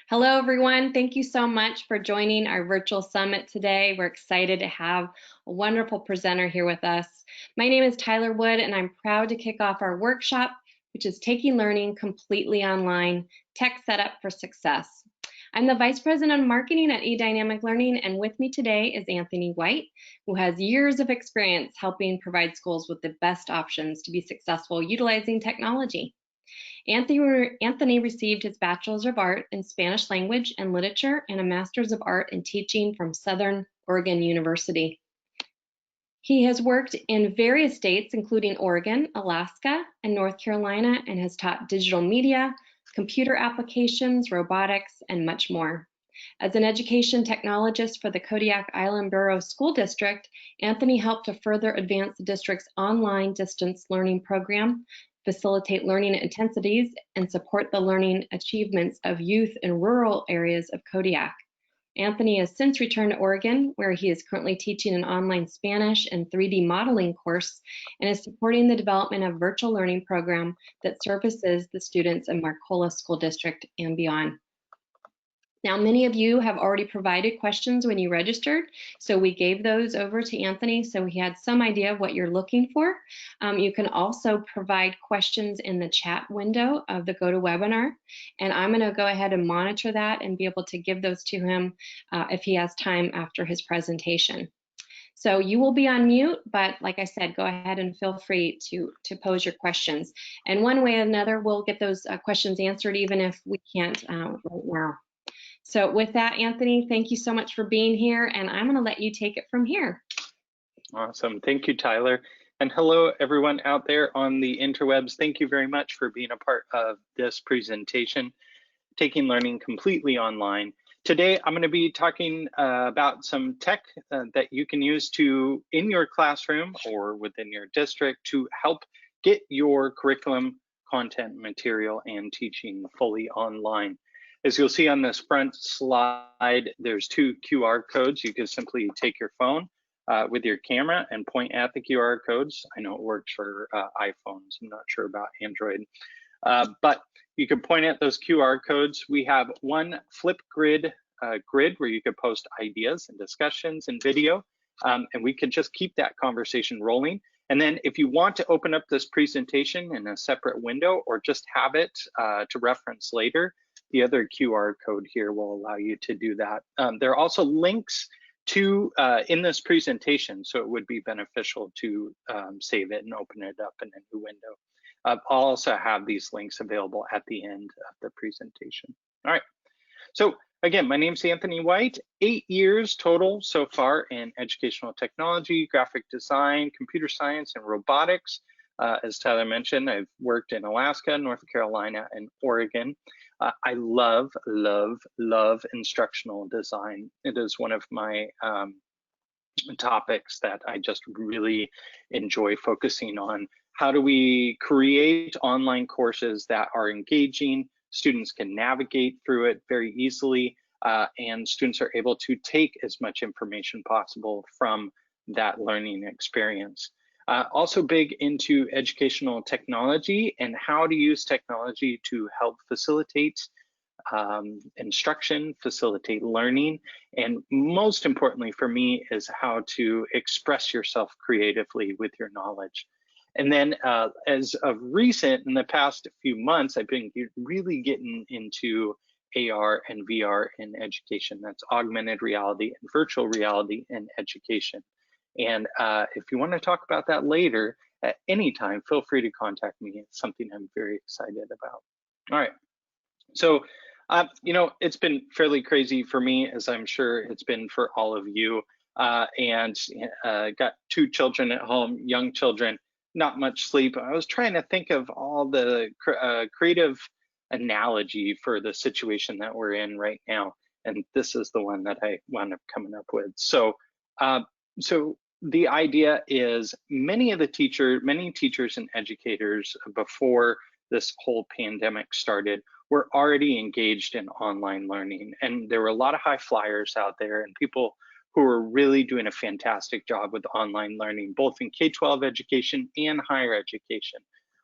Hello, everyone. Thank you so much for joining our virtual summit today. We're excited to have a wonderful presenter here with us. My name is Tyler Wood, and I'm proud to kick off our workshop, which is Taking Learning Completely Online, Tech Setup for Success. I'm the Vice President of Marketing at eDynamic Learning, and with me today is Anthony White, who has years of experience helping provide schools with the best options to be successful utilizing technology. Anthony received his Bachelor's of Art in Spanish Language and Literature and a Master's of Art in Teaching from Southern Oregon University. He has worked in various states, including Oregon, Alaska, and North Carolina, and has taught digital media, computer applications, robotics, and much more. As an education technologist for the Kodiak Island Borough School District, Anthony helped to further advance the district's online distance learning program, facilitate learning intensities, and support the learning achievements of youth in rural areas of Kodiak. Anthony has since returned to Oregon, where he is currently teaching an online Spanish and 3D modeling course and is supporting the development of a virtual learning program that services the students in Marcola School District and beyond. Now, many of you have already provided questions when you registered, so we gave those over to Anthony so he had some idea of what you're looking for. You can also provide questions in the chat window of the GoToWebinar, and I'm going to go ahead and monitor that and be able to give those to him if he has time after his presentation. So you will be on mute, but like I said, go ahead and feel free to pose your questions. And one way or another, we'll get those questions answered even if we can't right now. So with that, Anthony, thank you so much for being here, and I'm going to let you take it from here. Awesome. Thank you, Tyler. And hello, everyone out there on the interwebs. Thank you very much for being a part of this presentation, Taking Learning Completely Online. Today, I'm going to be talking about some tech that you can use in your classroom or within your district to help get your curriculum, content, material, and teaching fully online. As you'll see on this front slide, there's two QR codes. You can simply take your phone with your camera and point at the QR codes. I know it works for iPhones. I'm not sure about Android. But you can point at those QR codes. We have one FlipGrid grid where you could post ideas and discussions and video. And we can just keep that conversation rolling. And then if you want to open up this presentation in a separate window or just have it to reference later, the other QR code here will allow you to do that. There are also links to in this presentation, so it would be beneficial to save it and open it up in a new window. I'll also have these links available at the end of the presentation. All right, so again, my name's Anthony White, 8 years total so far in educational technology, graphic design, computer science, and robotics. As Tyler mentioned, I've worked in Alaska, North Carolina, and Oregon. I love instructional design. It is one of my topics that I just really enjoy focusing on. How do we create online courses that are engaging? Students can navigate through it very easily, and students are able to take as much information possible from that learning experience. Also big into educational technology and how to use technology to help facilitate instruction, facilitate learning, and most importantly for me is how to express yourself creatively with your knowledge. And then as of recent, in the past few months, I've been really getting into AR and VR in education. That's augmented reality and virtual reality in education. And if you want to talk about that later at any time, feel free to contact me. It's something I'm very excited about. All right. So, you know, it's been fairly crazy for me, as I'm sure it's been for all of you. And got 2 children at home, young children, not much sleep. I was trying to think of all the creative analogy for the situation that we're in right now. And this is the one that I wound up coming up with. So, the idea is many teachers and educators before this whole pandemic started were already engaged in online learning. And there were a lot of high flyers out there and people who are really doing a fantastic job with online learning, both in K-12 education and higher education.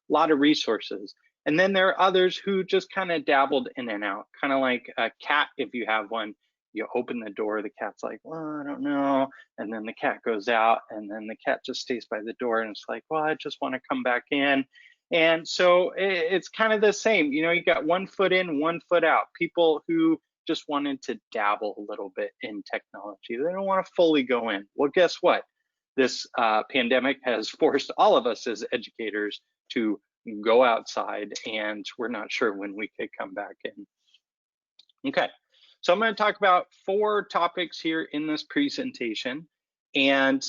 A lot of resources. And then there are others who just kind of dabbled in and out, kind of like a cat. If you have one, you open the door, the cat's like, well, I don't know. And then the cat goes out, and then the cat just stays by the door and it's like, well, I just want to come back in. And so it's kind of the same. You know, you got 1 foot in, 1 foot out. People who just wanted to dabble a little bit in technology. They don't want to fully go in. Well, guess what? This pandemic has forced all of us as educators to go outside, and we're not sure when we could come back in. Okay, so I'm going to talk about 4 topics here in this presentation, and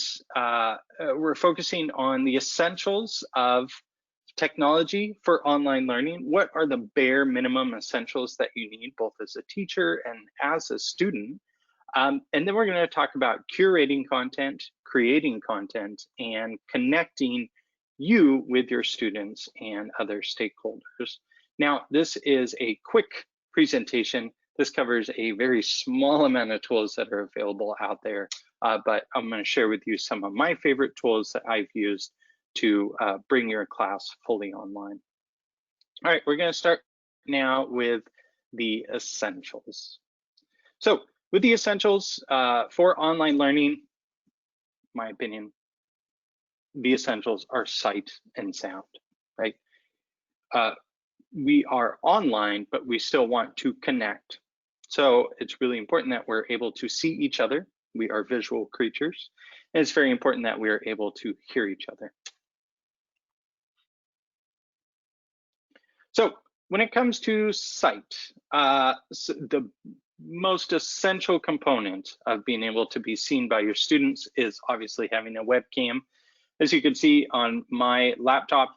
we're focusing on the essentials of technology for online learning. What are the bare minimum essentials that you need both as a teacher and as a student? And then we're going to talk about curating content, creating content, and connecting you with your students and other stakeholders. Now, this is a quick presentation. This covers a very small amount of tools that are available out there, but I'm going to share with you some of my favorite tools that I've used to bring your class fully online. All right, we're going to start now with the essentials. So with the essentials for online learning, my opinion, the essentials are sight and sound, right? We are online, but we still want to connect. So it's really important that we're able to see each other. We are visual creatures. And it's very important that we're able to hear each other. So when it comes to sight, the most essential component of being able to be seen by your students is obviously having a webcam. As you can see on my laptop,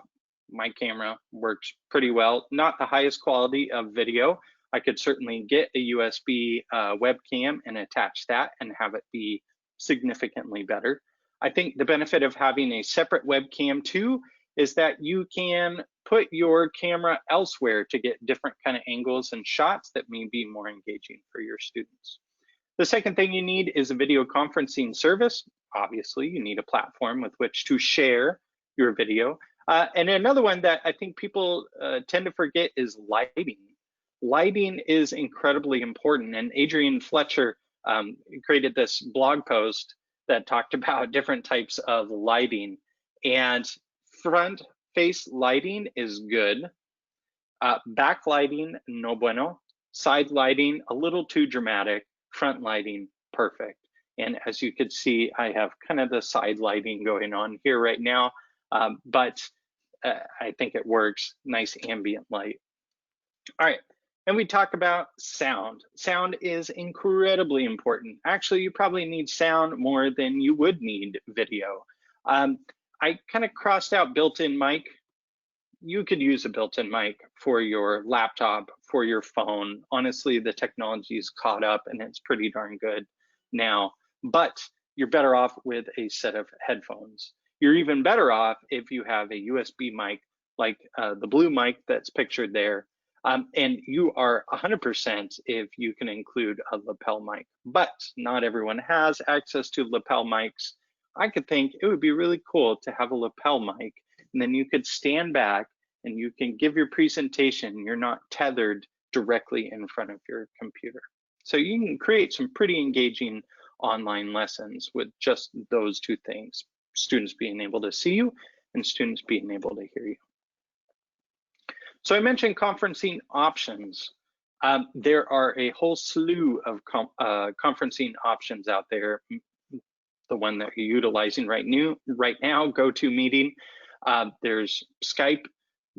my camera works pretty well. Not the highest quality of video. I could certainly get a USB webcam and attach that and have it be significantly better. I think the benefit of having a separate webcam too is that you can put your camera elsewhere to get different kind of angles and shots that may be more engaging for your students. The second thing you need is a video conferencing service. Obviously, you need a platform with which to share your video. And another one that I think people tend to forget is lighting. Lighting is incredibly important. And Adrian Fletcher created this blog post that talked about different types of lighting. And front face lighting is good. Back lighting, no bueno. Side lighting, a little too dramatic. Front lighting, perfect. And as you can see, I have kind of the side lighting going on here right now, but I think it works. Nice ambient light. All right, and we talk about sound. Sound is incredibly important. Actually, you probably need sound more than you would need video. I kind of crossed out built-in mic. You could use a built-in mic for your laptop, for your phone. Honestly, the technology's caught up and it's pretty darn good now, but you're better off with a set of headphones. You're even better off if you have a USB mic like the blue mic that's pictured there. And you are 100% if you can include a lapel mic, but not everyone has access to lapel mics. I could think it would be really cool to have a lapel mic, and then you could stand back and you can give your presentation. You're not tethered directly in front of your computer. So you can create some pretty engaging online lessons with just those 2 things, students being able to see you and students being able to hear you. So I mentioned conferencing options. There are a whole slew of conferencing options out there. The one that you're utilizing right now, GoToMeeting. There's Skype,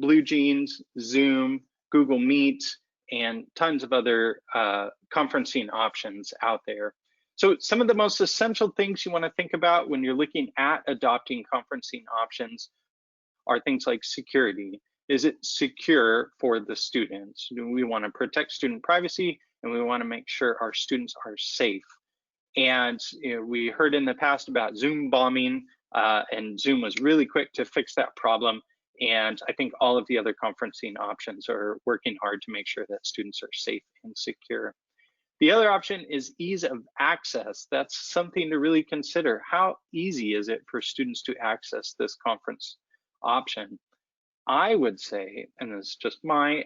BlueJeans, Zoom, Google Meet, and tons of other conferencing options out there. So some of the most essential things you want to think about when you're looking at adopting conferencing options are things like security. Is it secure for the students? We want to protect student privacy, and we want to make sure our students are safe. And we heard in the past about Zoom bombing, and Zoom was really quick to fix that problem. And I think all of the other conferencing options are working hard to make sure that students are safe and secure. The other option is ease of access. That's something to really consider. How easy is it for students to access this conference option? I would say, and this is just my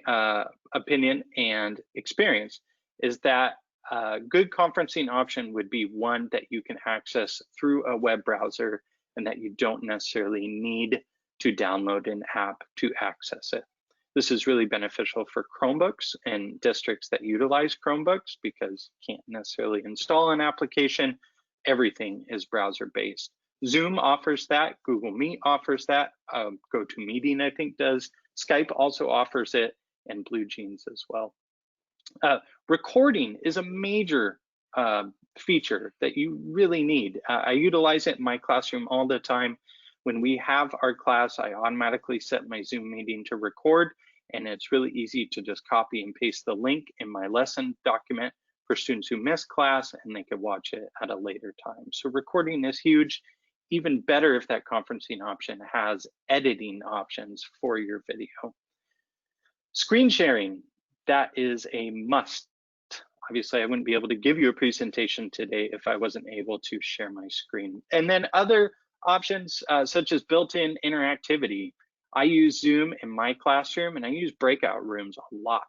opinion and experience, is that a good conferencing option would be one that you can access through a web browser and that you don't necessarily need to download an app to access it. This is really beneficial for Chromebooks and districts that utilize Chromebooks because you can't necessarily install an application. Everything is browser-based. Zoom offers that, Google Meet offers that, GoToMeeting I think does, Skype also offers it, and BlueJeans as well. Recording is a major feature that you really need. I utilize it in my classroom all the time. When we have our class, I automatically set my Zoom meeting to record, and it's really easy to just copy and paste the link in my lesson document for students who miss class, and they can watch it at a later time. So recording is huge. Even better if that conferencing option has editing options for your video. Screen sharing, that is a must. Obviously, I wouldn't be able to give you a presentation today if I wasn't able to share my screen. And then other options such as built-in interactivity. I use Zoom in my classroom, and I use breakout rooms a lot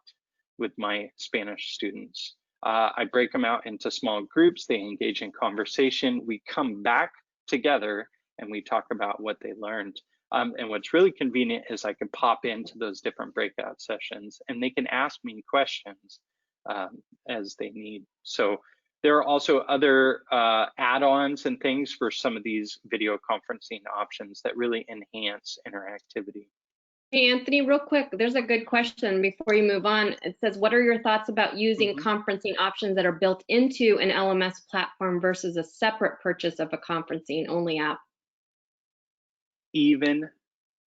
with my Spanish students. I break them out into small groups. They engage in conversation. We come back together and we talk about what they learned. And what's really convenient is I can pop into those different breakout sessions and they can ask me questions as they need. So there are also other add-ons and things for some of these video conferencing options that really enhance interactivity. Hey, Anthony, real quick, there's a good question before you move on. It says, what are your thoughts about using conferencing options that are built into an LMS platform versus a separate purchase of a conferencing only app? Even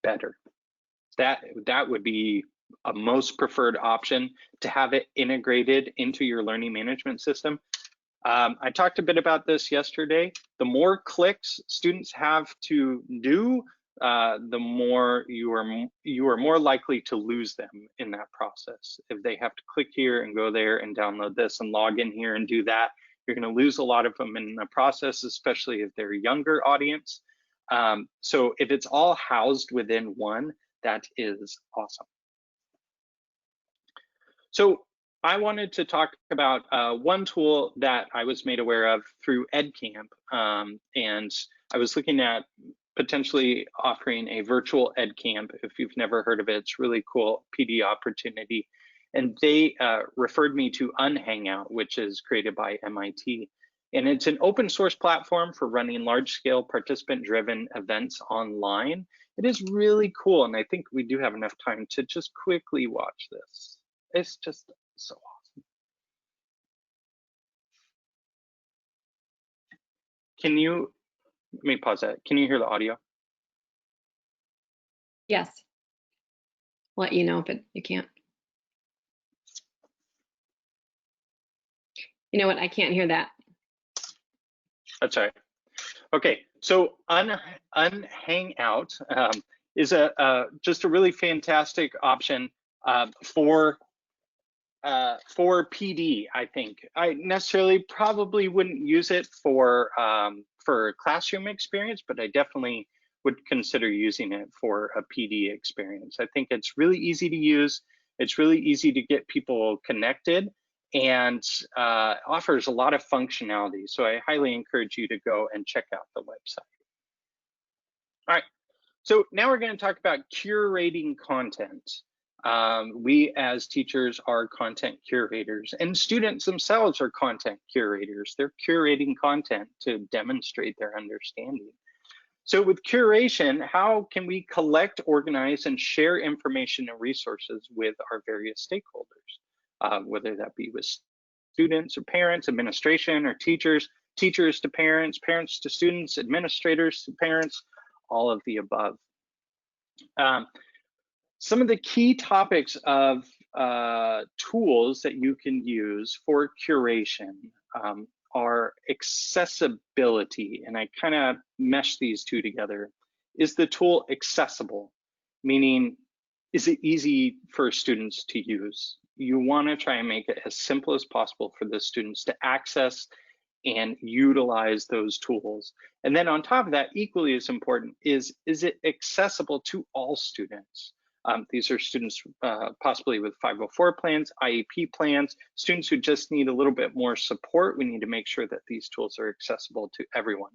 better. That would be a most preferred option, to have it integrated into your learning management system. I talked a bit about this yesterday. The more clicks students have to do, the more you are more likely to lose them in that process. If they have to click here and go there and download this and log in here and do that, you're going to lose a lot of them in the process, especially if they're a younger audience. So if it's all housed within one, that is awesome. So I wanted to talk about one tool that I was made aware of through EdCamp, and I was looking at potentially offering a virtual EdCamp. If you've never heard of it, it's really cool PD opportunity. And they referred me to Unhangout, which is created by MIT. And it's an open source platform for running large scale participant driven events online. It is really cool. And I think we do have enough time to just quickly watch this. It's just so awesome. Can you, let me pause that. Can you hear the audio? Yes. Let you know if you can't. You know what? I can't hear that. That's all right. Okay, so Unhangout is just a really fantastic option for PD. I think I necessarily probably wouldn't use it for classroom experience, but I definitely would consider using it for a PD experience. I think it's really easy to use. It's really easy to get people connected, and offers a lot of functionality. So I highly encourage you to go and check out the website. All right, so now we're going to talk about curating content. We as teachers are content curators, and students themselves are content curators. They're curating content to demonstrate their understanding. So with curation, how can we collect, organize, and share information and resources with our various stakeholders, whether that be with students or parents, administration or teachers, teachers to parents, parents to students, administrators to parents, all of the above. Some of the key topics of tools that you can use for curation are accessibility, and I kind of mesh these two together. Is the tool accessible? Meaning, is it easy for students to use? You want to try and make it as simple as possible for the students to access and utilize those tools. And then on top of that, equally as important is it accessible to all students? These are students possibly with 504 plans, IEP plans, students who just need a little bit more support. We need to make sure that these tools are accessible to everyone.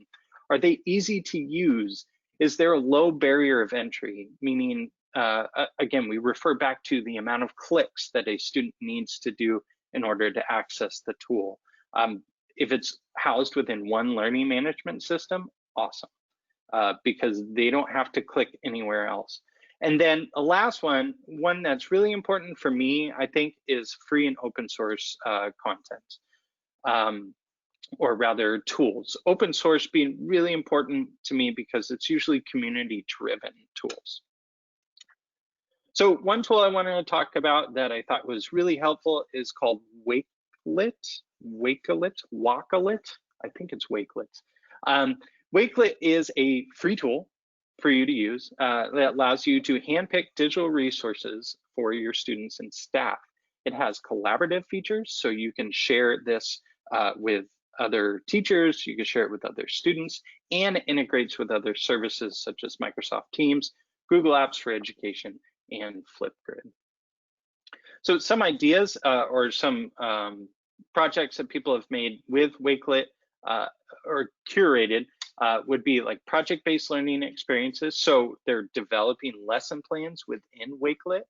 Are they easy to use? Is there a low barrier of entry? Meaning, again, we refer back to the amount of clicks that a student needs to do in order to access the tool. If it's housed within one learning management system, awesome, because they don't have to click anywhere else. And then the last one that's really important for me, I think, is free and open source content, or rather tools. Open source being really important to me because it's usually community-driven tools. So one tool I wanted to talk about that I thought was really helpful is called Wakelet. I think it's Wakelet. Wakelet is a free tool for you to use that allows you to handpick digital resources for your students and staff. It has collaborative features, so you can share this with other teachers, you can share it with other students, and it integrates with other services such as Microsoft Teams, Google Apps for Education, and FlipGrid. So some ideas or some projects that people have made with Wakelet or curated would be like project-based learning experiences. So they're developing lesson plans within Wakelet.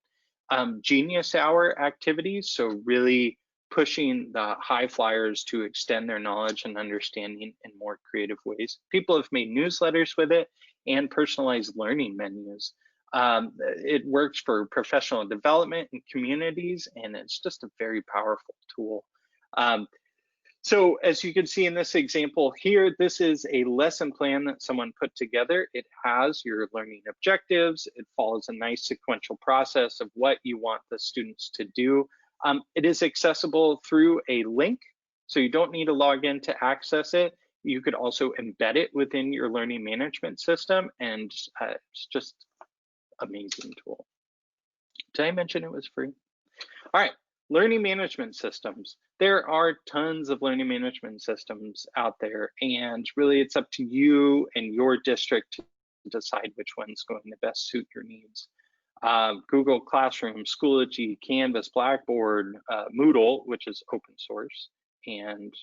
Genius Hour activities, so really pushing the high flyers to extend their knowledge and understanding in more creative ways. People have made newsletters with it and personalized learning menus. It works for professional development and communities, and it's just a very powerful tool. So as you can see in this example here, this is a lesson plan that someone put together. It has your learning objectives. It follows a nice sequential process of what you want the students to do. It is accessible through a link, so you don't need to log in to access it. You could also embed it within your learning management system, and it's just amazing tool. Did I mention it was free? All right. Learning management systems. There are tons of learning management systems out there, and really it's up to you and your district to decide which one's going to best suit your needs. Google Classroom, Schoology, Canvas, Blackboard, Moodle, which is open source and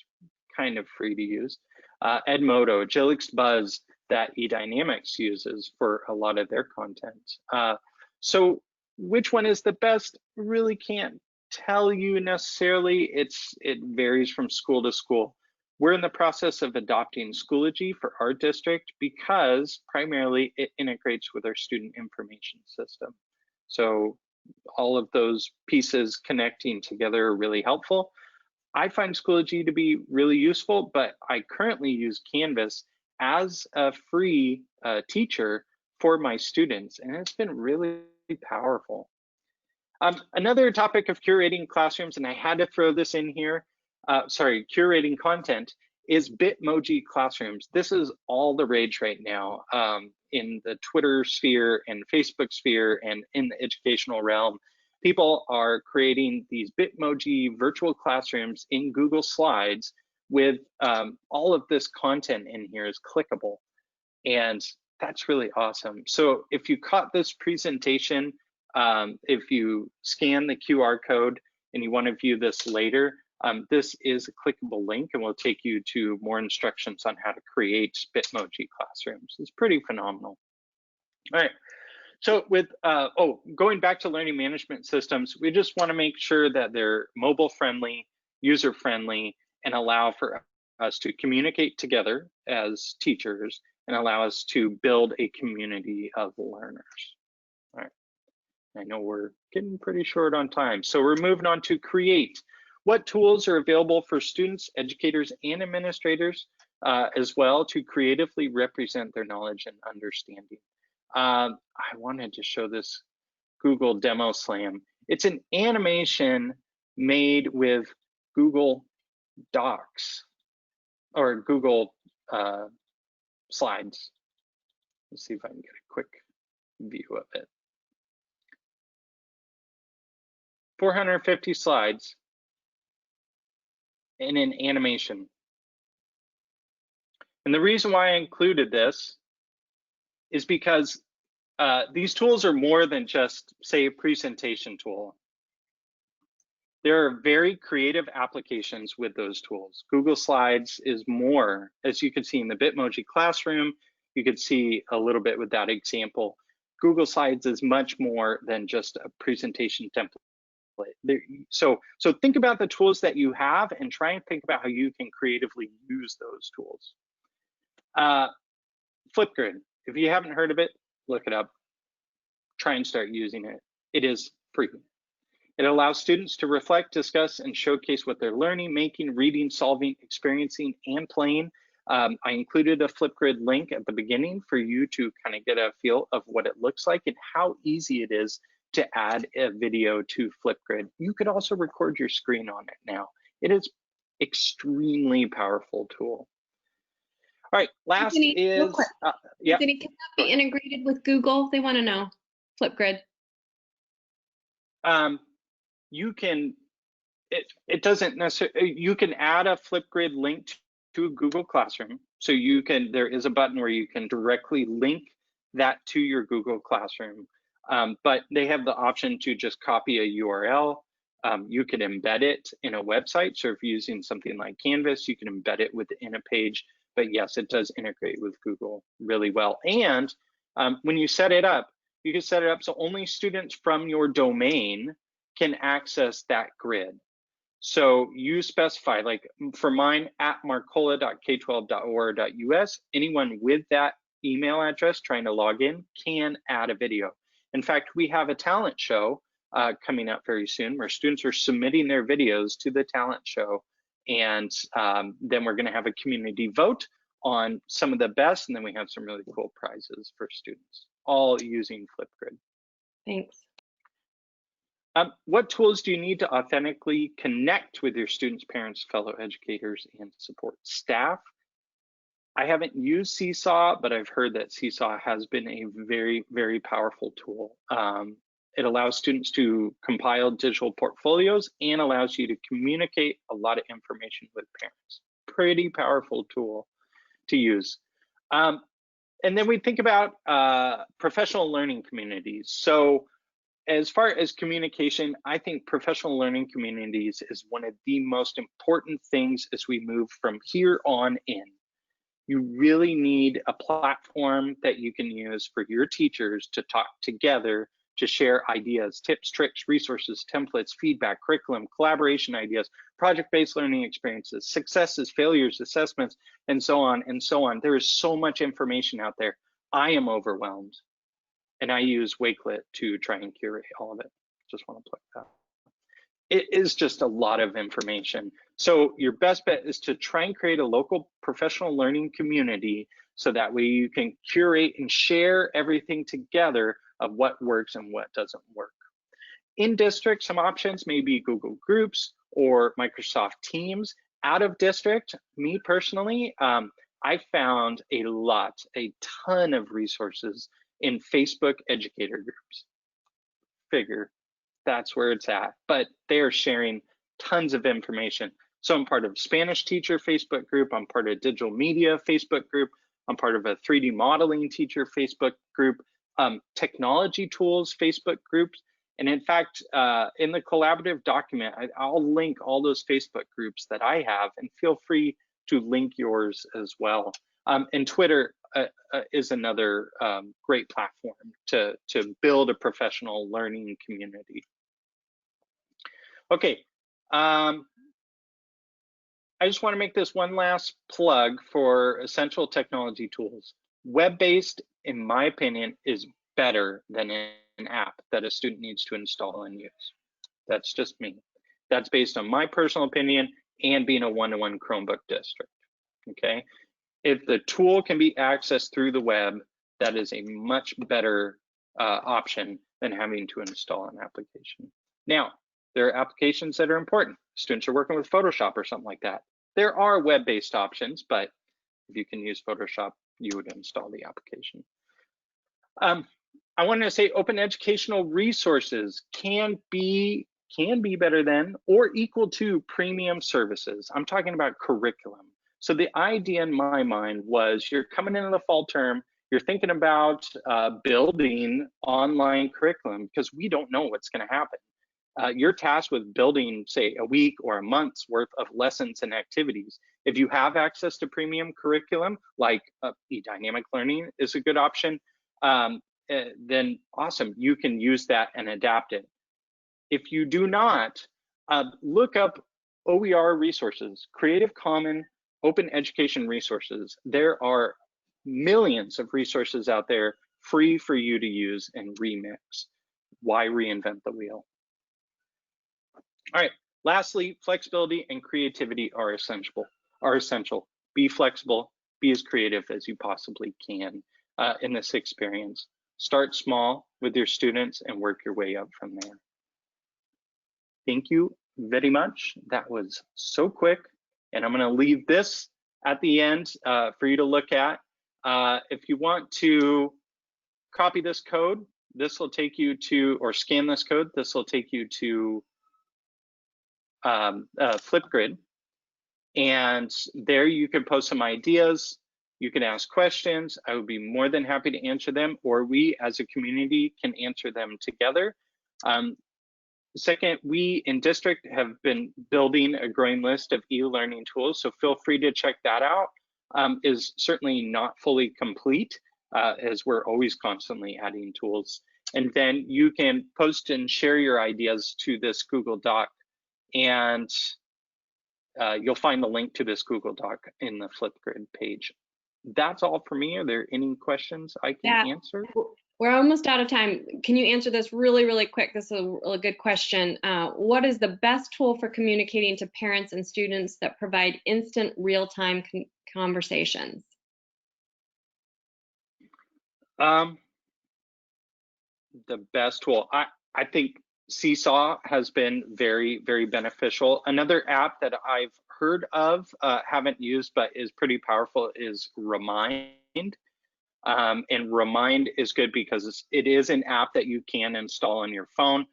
kind of free to use, Edmodo, Agilix Buzz that eDynamics uses for a lot of their content. So which one is the best? Really can't tell you necessarily. It varies from school to school. We're in the process of adopting Schoology for our district because primarily it integrates with our student information system. So all of those pieces connecting together are really helpful. I find Schoology to be really useful, but I currently use Canvas as a free teacher for my students, and it's been really powerful. Another topic of curating classrooms, and I had to throw this in here, curating content, is Bitmoji classrooms. This is all the rage right now in the Twitter sphere and Facebook sphere and in the educational realm. People are creating these Bitmoji virtual classrooms in Google Slides with all of this content in here is clickable. And that's really awesome. So if you caught this presentation, if you scan the QR code and you want to view this later, this is a clickable link and will take you to more instructions on how to create Bitmoji classrooms. It's pretty phenomenal. All right. So with, going back to learning management systems, we just want to make sure that they're mobile friendly, user friendly, and allow for us to communicate together as teachers and allow us to build a community of learners. All right. I know we're getting pretty short on time, so we're moving on to create. What tools are available for students, educators, and administrators as well to creatively represent their knowledge and understanding? I wanted to show this Google Demo Slam. It's an animation made with Google Docs or Google Slides. Let's see if I can get a quick view of it. 450 slides in an animation. And the reason why I included this is because these tools are more than just, say, a presentation tool. There are very creative applications with those tools. Google Slides is more, as you can see in the Bitmoji classroom, you could see a little bit with that example. Google Slides is much more than just a presentation template. So think about the tools that you have and try and think about how you can creatively use those tools. FlipGrid, if you haven't heard of it, look it up. Try and start using it. It is free. It allows students to reflect, discuss, and showcase what they're learning, making, reading, solving, experiencing, and playing. I included a FlipGrid link at the beginning for you to kind of get a feel of what it looks like and how easy it is to add a video to FlipGrid. You could also record your screen on it now. It is extremely powerful tool. All right, last Anthony, is, yeah. Anthony, can that be integrated with Google? They want to know, FlipGrid. You can, it doesn't necessarily, you can add a FlipGrid link to Google Classroom. So you can, there is a button where you can directly link that to your Google Classroom. But they have the option to just copy a URL. You can embed it in a website. So if you're using something like Canvas, you can embed it within a page. But yes, it does integrate with Google really well. And when you set it up, you can set it up so only students from your domain can access that grid. So you specify, like for mine, at marcola.k12.or.us, anyone with that email address trying to log in can add a video. In fact, we have a talent show coming up very soon where students are submitting their videos to the talent show. And then we're going to have a community vote on some of the best. And then we have some really cool prizes for students, all using FlipGrid. Thanks. What tools do you need to authentically connect with your students, parents, fellow educators, and support staff? I haven't used Seesaw, but I've heard that Seesaw has been a very, very powerful tool. It allows students to compile digital portfolios and allows you to communicate a lot of information with parents. Pretty powerful tool to use. And then we think about professional learning communities. So as far as communication, I think professional learning communities is one of the most important things as we move from here on in. You really need a platform that you can use for your teachers to talk together, to share ideas, tips, tricks, resources, templates, feedback, curriculum, collaboration ideas, project-based learning experiences, successes, failures, assessments, and so on and so on. There is so much information out there. I am overwhelmed. And I use Wakelet to try and curate all of it. Just want to plug that. It is just a lot of information. So your best bet is to try and create a local professional learning community so that way you can curate and share everything together of what works and what doesn't work. In district, some options may be Google Groups or Microsoft Teams. Out of district, me personally, I found a ton of resources in Facebook educator groups. Figure that's where it's at, but they are sharing tons of information. So I'm part of Spanish teacher Facebook group, I'm part of digital media Facebook group, I'm part of a 3D modeling teacher Facebook group, technology tools Facebook groups. And in fact, in the collaborative document, I'll link all those Facebook groups that I have, and feel free to link yours as well. And Twitter is another great platform to build a professional learning community. Okay, I just want to make this one last plug for essential technology tools. Web-based, in my opinion, is better than an app that a student needs to install and use. That's just me. That's based on my personal opinion and being a one-to-one Chromebook district, okay? If the tool can be accessed through the web, that is a much better option than having to install an application. Now, there are applications that are important. Students are working with Photoshop or something like that. There are web-based options, but if you can use Photoshop, you would install the application. I wanted to say open educational resources can be better than or equal to premium services. I'm talking about curriculum. So the idea in my mind was you're coming into the fall term, you're thinking about building online curriculum, because we don't know what's going to happen. You're tasked with building, say, a week or a month's worth of lessons and activities. If you have access to premium curriculum, like eDynamic Learning is a good option, then awesome, you can use that and adapt it. If you do not, look up OER resources, Creative Commons open education resources. There are millions of resources out there free for you to use and remix. Why reinvent the wheel? All right, lastly, flexibility and creativity are essential. Be flexible, be as creative as you possibly can in this experience. Start small with your students and work your way up from there. Thank you very much. That was so quick. And I'm gonna leave this at the end for you to look at. If you want to copy this code, this will take you to, or scan this code, this will take you to FlipGrid. And there you can post some ideas. You can ask questions. I would be more than happy to answer them, or we as a community can answer them together. Second, we in district have been building a growing list of e-learning tools, so feel free to check that out. Is certainly not fully complete, as we're always constantly adding tools. And then you can post and share your ideas to this Google Doc, and you'll find the link to this Google Doc in the FlipGrid page. That's all for me. Are there any questions I can answer? We're almost out of time. Can you answer this really, really quick? This is a really good question. What is the best tool for communicating to parents and students that provide instant real-time conversations? The best tool, I think Seesaw has been very, very beneficial. Another app that I've heard of, haven't used, but is pretty powerful is Remind. And Remind is good because it is an app that you can install on your phone,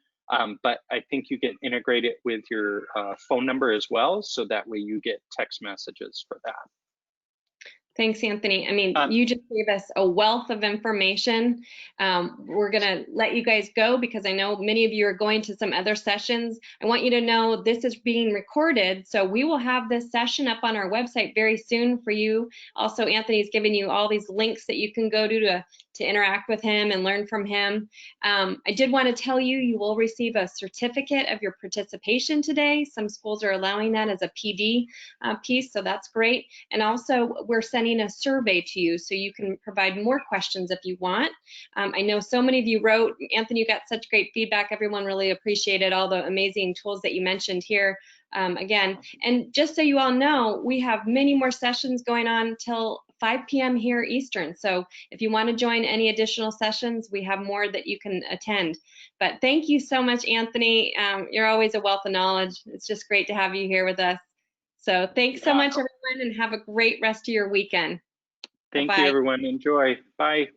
but I think you can integrate it with your phone number as well, so that way you get text messages for that. Thanks, Anthony. I mean, you just gave us a wealth of information. We're gonna let you guys go because I know many of you are going to some other sessions. I want you to know this is being recorded, so we will have this session up on our website very soon for you. Also, Anthony's given you all these links that you can go to interact with him and learn from him. I did want to tell you, you will receive a certificate of your participation today. Some schools are allowing that as a PD piece, so that's great. And also, we're sending a survey to you so you can provide more questions if you want. I know so many of you wrote. Anthony, you got such great feedback. Everyone really appreciated all the amazing tools that you mentioned here. Again, and just so you all know, we have many more sessions going on till 5 p.m. here Eastern. So if you want to join any additional sessions, we have more that you can attend. But thank you so much, Anthony. You're always a wealth of knowledge. It's just great to have you here with us. So thanks so much, everyone, and have a great rest of your weekend. Thank you, everyone. Enjoy. Bye.